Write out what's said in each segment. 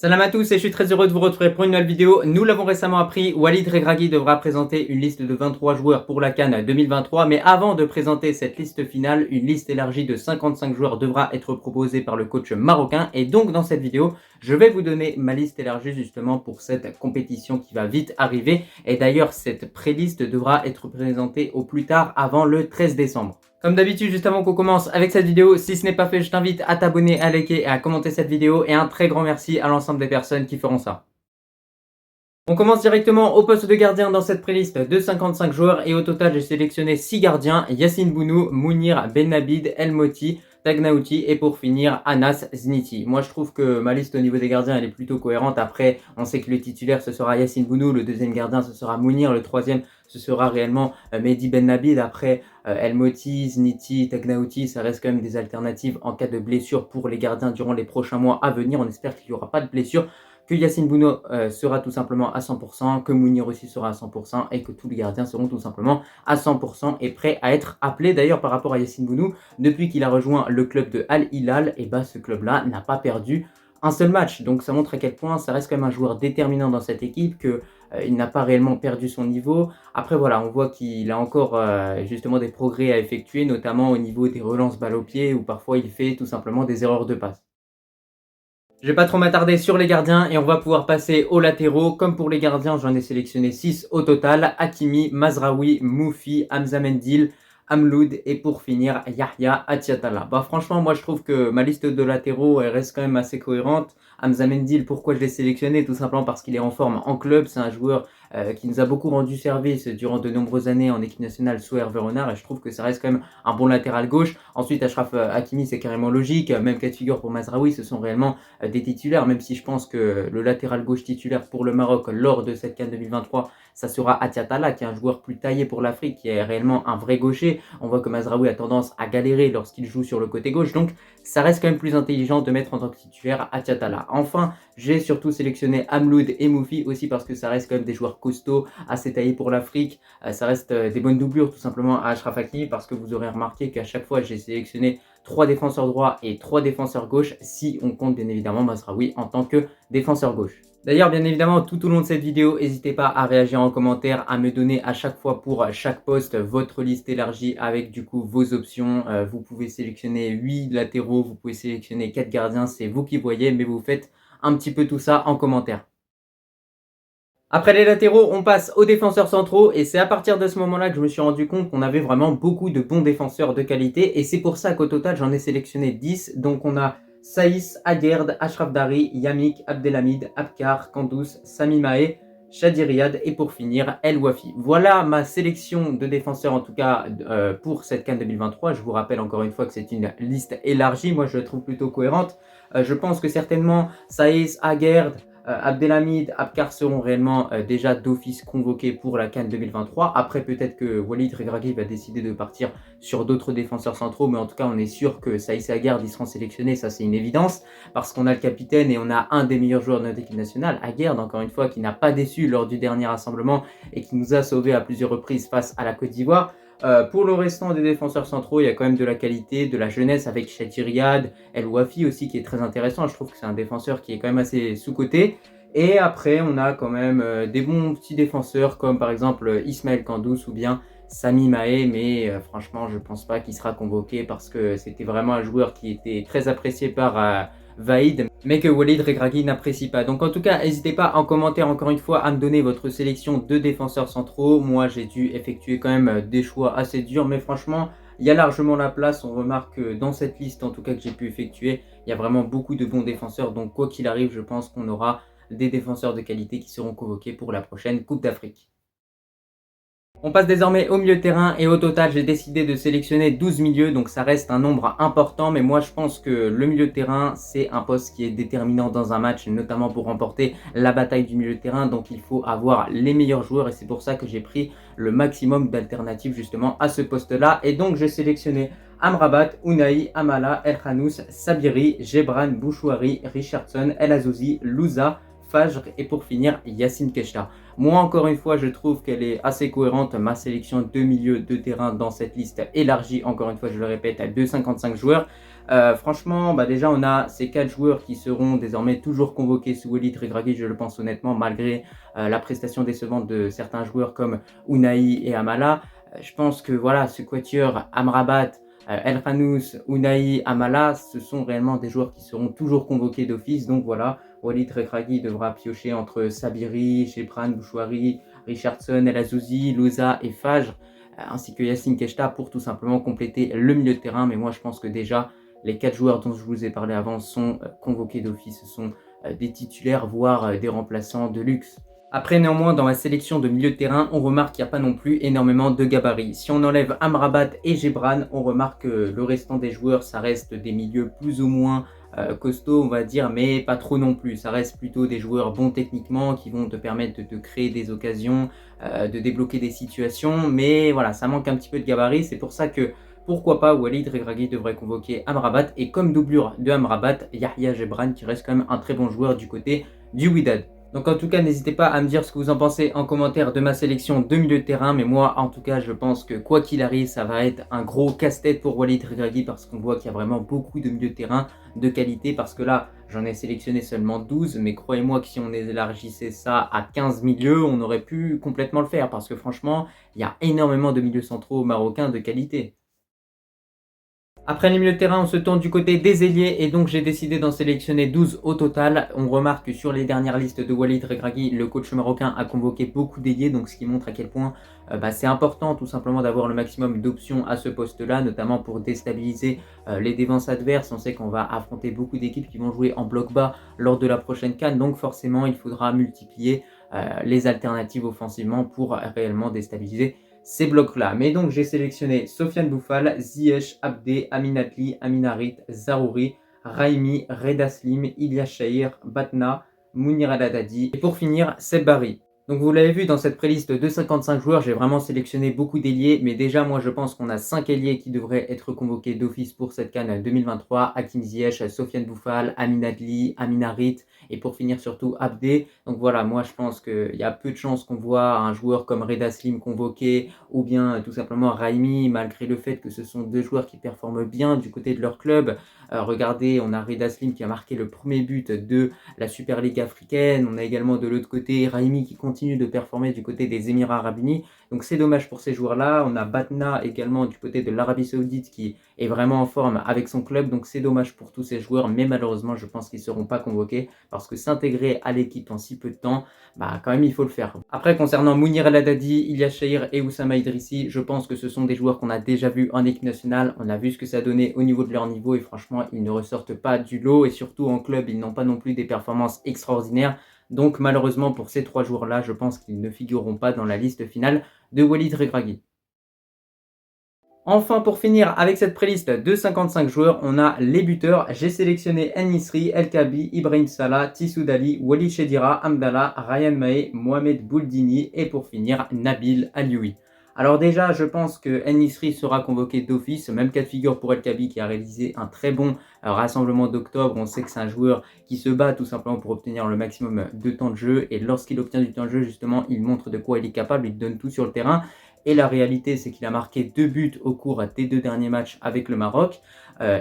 Salam à tous et je suis très heureux de vous retrouver pour une nouvelle vidéo. Nous l'avons récemment appris, Walid Regragui devra présenter une liste de 23 joueurs pour la CAN 2023. Mais avant de présenter cette liste finale, une liste élargie de 55 joueurs devra être proposée par le coach marocain. Et donc dans cette vidéo, je vais vous donner ma liste élargie justement pour cette compétition qui va vite arriver. Et d'ailleurs, cette pré-liste devra être présentée au plus tard avant le 13 décembre. Comme d'habitude, juste avant qu'on commence avec cette vidéo, si ce n'est pas fait, je t'invite à t'abonner, à liker et à commenter cette vidéo. Et un très grand merci à l'ensemble des personnes qui feront ça. On commence directement au poste de gardien dans cette préliste de 55 joueurs. Et au total, j'ai sélectionné 6 gardiens. Yacine Bounou, Mounir Benabid, El Moti, Tagnaouti et pour finir Anas Zniti. Moi je trouve que ma liste au niveau des gardiens elle est plutôt cohérente. Après on sait que le titulaire ce sera Yacine Bounou, le deuxième gardien ce sera Mounir, le troisième ce sera réellement Mehdi Benabid. Après El Moti, Zniti, Tagnaouti ça reste quand même des alternatives en cas de blessure pour les gardiens durant les prochains mois à venir. On espère qu'il n'y aura pas de blessure, que Yacine Bounou sera tout simplement à 100%, que Mounir aussi sera à 100% et que tous les gardiens seront tout simplement à 100% et prêts à être appelés. D'ailleurs par rapport à Yacine Bounou, depuis qu'il a rejoint le club de Al Hilal, et ce club-là n'a pas perdu un seul match. Donc ça montre à quel point ça reste quand même un joueur déterminant dans cette équipe, qu'il n'a pas réellement perdu son niveau. Après voilà, on voit qu'il a encore justement des progrès à effectuer, notamment au niveau des relances balle au pied, où parfois il fait tout simplement des erreurs de passe. Je vais pas trop m'attarder sur les gardiens et on va pouvoir passer aux latéraux. Comme pour les gardiens, j'en ai sélectionné 6 au total. Hakimi, Mazraoui, Moufi, Hamza Mendil, Amloud et pour finir Yahya Atiatala. Franchement, moi je trouve que ma liste de latéraux elle reste quand même assez cohérente. Hamza Mendil, pourquoi je l'ai sélectionné? Tout simplement parce qu'il est en forme en club. C'est un joueur qui nous a beaucoup rendu service durant de nombreuses années en équipe nationale sous Hervé Renard et je trouve que ça reste quand même un bon latéral gauche. Ensuite, Achraf Hakimi, c'est carrément logique. Même cas de figure pour Mazraoui, ce sont réellement des titulaires, même si je pense que le latéral gauche titulaire pour le Maroc lors de cette CAN 2023, ça sera Atiatala, qui est un joueur plus taillé pour l'Afrique, qui est réellement un vrai gaucher. On voit que Mazraoui a tendance à galérer lorsqu'il joue sur le côté gauche, donc ça reste quand même plus intelligent de mettre en tant que titulaire Atiatala. Enfin, j'ai surtout sélectionné Amloud et Moufi aussi parce que ça reste quand même des joueurs costauds, assez taillés pour l'Afrique. Ça reste des bonnes doublures tout simplement à Achraf Hakimi parce que vous aurez remarqué qu'à chaque fois j'ai sélectionné 3 défenseurs droits et 3 défenseurs gauche si on compte bien évidemment Mazraoui en tant que défenseur gauche. D'ailleurs, bien évidemment, tout au long de cette vidéo, n'hésitez pas à réagir en commentaire, à me donner à chaque fois pour chaque poste votre liste élargie avec du coup vos options. Vous pouvez sélectionner 8 latéraux, vous pouvez sélectionner 4 gardiens, c'est vous qui voyez, mais vous faites un petit peu tout ça en commentaire. Après les latéraux, on passe aux défenseurs centraux et c'est à partir de ce moment-là que je me suis rendu compte qu'on avait vraiment beaucoup de bons défenseurs de qualité et c'est pour ça qu'au total j'en ai sélectionné 10. Donc on a Saïs, Aguerd, Achraf Dari, Yamik, Abdelhamid, Abkar, Kandous, Sami Mahé, Shadi Riyad et pour finir El Wafi. Voilà ma sélection de défenseurs en tout cas pour cette CAN 2023. Je vous rappelle encore une fois que c'est une liste élargie, moi je la trouve plutôt cohérente. Je pense que certainement Saïs, Aguerd, Abdelhamid, Abkar seront réellement déjà d'office convoqués pour la CAN 2023. Après, peut-être que Walid Regragui va décider de partir sur d'autres défenseurs centraux, mais en tout cas, on est sûr que Saïs et Aguerd ils seront sélectionnés, ça c'est une évidence, parce qu'on a le capitaine et on a un des meilleurs joueurs de notre équipe nationale, Aguerd, encore une fois, qui n'a pas déçu lors du dernier rassemblement et qui nous a sauvés à plusieurs reprises face à la Côte d'Ivoire. Pour le restant des défenseurs centraux, il y a quand même de la qualité, de la jeunesse avec Shadi Riyad, El Wafi aussi qui est très intéressant. Je trouve que c'est un défenseur qui est quand même assez sous-coté. Et après, on a quand même des bons petits défenseurs comme par exemple Ismaël Kandous ou bien Sami Mahé. Mais franchement, je pense pas qu'il sera convoqué parce que c'était vraiment un joueur qui était très apprécié par Vaïd, mais que Walid Regragui n'apprécie pas. Donc en tout cas, n'hésitez pas en commentaire encore une fois à me donner votre sélection de défenseurs centraux. Moi, j'ai dû effectuer quand même des choix assez durs, mais franchement, il y a largement la place. On remarque que dans cette liste, en tout cas que j'ai pu effectuer, il y a vraiment beaucoup de bons défenseurs. Donc quoi qu'il arrive, je pense qu'on aura des défenseurs de qualité qui seront convoqués pour la prochaine Coupe d'Afrique. On passe désormais au milieu de terrain et au total j'ai décidé de sélectionner 12 milieux, donc ça reste un nombre important, mais moi je pense que le milieu de terrain c'est un poste qui est déterminant dans un match, notamment pour remporter la bataille du milieu de terrain, donc il faut avoir les meilleurs joueurs et c'est pour ça que j'ai pris le maximum d'alternatives justement à ce poste-là. Et donc j'ai sélectionné Amrabat, Unai, Amala, El Khanous, Sabiri, Gebran, Bouchouari, Richardson, El Azouzi, Louza, Fajr et pour finir Yacine Keshta. Moi encore une fois je trouve qu'elle est assez cohérente, ma sélection de milieux de terrain dans cette liste élargie, encore une fois je le répète, à 2,55 joueurs. Franchement, bah, déjà, on a ces 4 joueurs qui seront désormais toujours convoqués sous Walid Regragui, je le pense honnêtement, malgré la prestation décevante de certains joueurs comme Ounahi et Amala. Je pense que voilà, ce quatuor Amrabat, El Khanous, Ounahi, Amala, ce sont réellement des joueurs qui seront toujours convoqués d'office. Donc voilà, Walid Regragui devra piocher entre Sabiri, Chebran, Bouchouari, Richardson, El Azouzi, Louza et Fajr, ainsi que Yassine Keshta pour tout simplement compléter le milieu de terrain. Mais moi, je pense que déjà, les 4 joueurs dont je vous ai parlé avant sont convoqués d'office. Ce sont des titulaires, voire des remplaçants de luxe. Après, néanmoins, dans la sélection de milieu de terrain, on remarque qu'il n'y a pas non plus énormément de gabarits. Si on enlève Amrabat et Gebran, on remarque que le restant des joueurs, ça reste des milieux plus ou moins costauds, on va dire, mais pas trop non plus. Ça reste plutôt des joueurs bons techniquement qui vont te permettre de créer des occasions, de débloquer des situations. Mais voilà, ça manque un petit peu de gabarit. C'est pour ça que pourquoi pas Walid Regragui devrait convoquer Amrabat et comme doublure de Amrabat, Yahya Gebran qui reste quand même un très bon joueur du côté du Wydad. Donc en tout cas, n'hésitez pas à me dire ce que vous en pensez en commentaire de ma sélection de milieu de terrain. Mais moi, en tout cas, je pense que quoi qu'il arrive, ça va être un gros casse-tête pour Walid Regragui parce qu'on voit qu'il y a vraiment beaucoup de milieux de terrain de qualité. Parce que là, j'en ai sélectionné seulement 12. Mais croyez-moi que si on élargissait ça à 15 milieux, on aurait pu complètement le faire. Parce que franchement, il y a énormément de milieux centraux marocains de qualité. Après les milieux de terrain, on se tourne du côté des ailiers et donc j'ai décidé d'en sélectionner 12 au total. On remarque que sur les dernières listes de Walid Regragui, le coach marocain a convoqué beaucoup d'ailiers, donc ce qui montre à quel point c'est important tout simplement d'avoir le maximum d'options à ce poste-là, notamment pour déstabiliser les défenses adverses. On sait qu'on va affronter beaucoup d'équipes qui vont jouer en bloc bas lors de la prochaine CAN, donc forcément il faudra multiplier les alternatives offensivement pour réellement déstabiliser ces blocs-là. Mais donc, j'ai sélectionné Sofiane Bouffal, Ziyech, Abdé, Aminatli, Aminarit, Zarouri, Raimi, Reda Slim, Ilyas Shahir, Batna, Mounir Al Haddadi et pour finir, Seb Barry. Donc vous l'avez vu dans cette préliste de 55 joueurs, j'ai vraiment sélectionné beaucoup d'ailiers, mais déjà moi je pense qu'on a 5 ailiers qui devraient être convoqués d'office pour cette CAN 2023, Hakim Ziyech, Sofiane Bouffal, Amin Adli, Amin Harit et pour finir surtout Abdé. Donc voilà, moi je pense qu'il y a peu de chances qu'on voit un joueur comme Reda Slim convoqué ou bien tout simplement Raimi, malgré le fait que ce sont deux joueurs qui performent bien du côté de leur club. Regardez, on a Reda Slim qui a marqué le premier but de la Super League africaine. On a également de l'autre côté Raimi qui continue de performer du côté des Émirats Arabes Unis. Donc c'est dommage pour ces joueurs-là. On a Batna également du côté de l'Arabie Saoudite qui est vraiment en forme avec son club. Donc c'est dommage pour tous ces joueurs. Mais malheureusement, je pense qu'ils ne seront pas convoqués parce que s'intégrer à l'équipe en si peu de temps, bah quand même il faut le faire. Après, concernant Mounir El Haddadi, Ilyas Shahir et Oussama Idrissi, je pense que ce sont des joueurs qu'on a déjà vus en équipe nationale. On a vu ce que ça donnait au niveau de leur niveau et franchement, ils ne ressortent pas du lot et surtout en club, ils n'ont pas non plus des performances extraordinaires. Donc malheureusement pour ces 3 joueurs-là, je pense qu'ils ne figureront pas dans la liste finale de Walid Regragui. Enfin, pour finir avec cette préliste de 55 joueurs, on a les buteurs. J'ai sélectionné En-Nesyri, El Kaabi, Ibrahim Salah, Tissou Dali, Walid Chedira, Hamdallah, Ryan Mahé, Mohamed Bouldini et pour finir Nabil Alioui. Alors déjà, je pense que En-Nesyri sera convoqué d'office, même cas de figure pour El Kaabi qui a réalisé un très bon rassemblement d'octobre. On sait que c'est un joueur qui se bat tout simplement pour obtenir le maximum de temps de jeu et lorsqu'il obtient du temps de jeu, justement, il montre de quoi il est capable, il donne tout sur le terrain. Et la réalité, c'est qu'il a marqué 2 buts au cours des 2 derniers matchs avec le Maroc.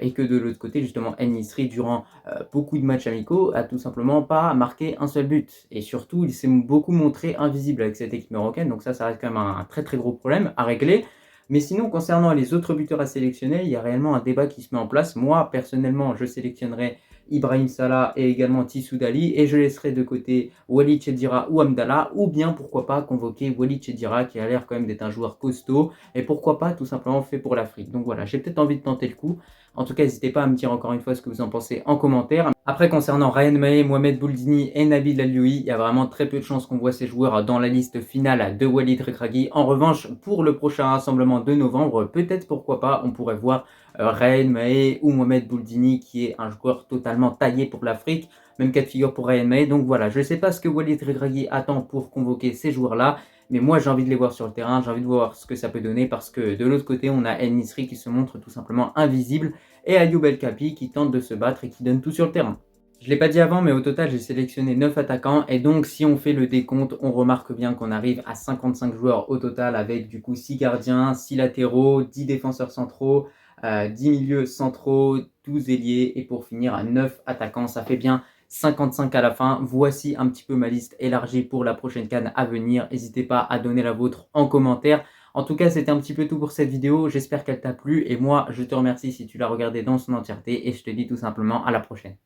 Et que de l'autre côté, justement, En-Nesyri, durant beaucoup de matchs amicaux, a tout simplement pas marqué un seul but. Et surtout, il s'est beaucoup montré invisible avec cette équipe marocaine. Donc ça reste quand même un très très gros problème à régler. Mais sinon, concernant les autres buteurs à sélectionner, il y a réellement un débat qui se met en place. Moi, personnellement, je sélectionnerai Ibrahim Salah et également Tissou Dali et je laisserai de côté Walid Chedira ou Hamdallah ou bien pourquoi pas convoquer Walid Chedira qui a l'air quand même d'être un joueur costaud et pourquoi pas tout simplement fait pour l'Afrique. Donc voilà, j'ai peut-être envie de tenter le coup. En tout cas, n'hésitez pas à me dire encore une fois ce que vous en pensez en commentaire. Après, concernant Ryan Mahé, Mohamed Bouldini et Nabil Alioui, il y a vraiment très peu de chances qu'on voit ces joueurs dans la liste finale de Walid Regragui. En revanche, pour le prochain rassemblement de novembre, peut-être pourquoi pas, on pourrait voir Ryan Mahé ou Mohamed Bouldini qui est un joueur totalement taillé pour l'Afrique. Même cas de figure pour Ryan Mahé. Donc voilà, je ne sais pas ce que Walid Regragui attend pour convoquer ces joueurs-là. Mais moi, j'ai envie de les voir sur le terrain, j'ai envie de voir ce que ça peut donner parce que de l'autre côté, on a En-Nesyri qui se montre tout simplement invisible et Ayoub El Kaabi qui tente de se battre et qui donne tout sur le terrain. Je ne l'ai pas dit avant, mais au total, j'ai sélectionné 9 attaquants. Et donc, si on fait le décompte, on remarque bien qu'on arrive à 55 joueurs au total avec du coup 6 gardiens, 6 latéraux, 10 défenseurs centraux, 10 milieux centraux, 12 ailiers et pour finir 9 attaquants. Ça fait bien 55 à la fin. Voici un petit peu ma liste élargie pour la prochaine CAN à venir. N'hésitez pas à donner la vôtre en commentaire. En tout cas, c'était un petit peu tout pour cette vidéo. J'espère qu'elle t'a plu et moi, je te remercie si tu l'as regardée dans son entièreté et je te dis tout simplement à la prochaine.